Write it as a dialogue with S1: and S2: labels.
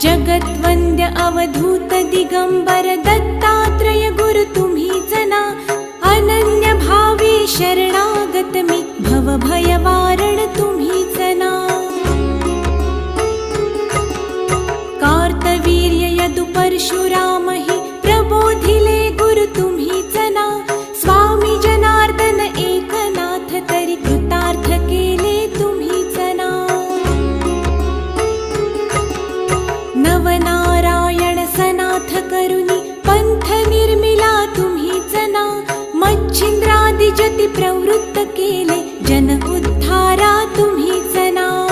S1: जगद्वन्द्य अवधूत दिगंबर दत्तात्रय गुरु तुम्हीच ना. अनन्य भावे शरणागत मी भव भयवारण तुम्हीच ना. कार्तवीर्य यदु परशुराम हि प्रबोधिले गुरु तुम्हीच ना. स्वामी जनार्दन एकनाथ तरी कृतार्थ केले तुम्हीच ना. नवनारायण सनाथ करुणी पंथ निर्मिला तुम्हीच ना. मच्छिंद्रादि जति प्रवृत्त केले जन उद्धारा तुम्हीच ना.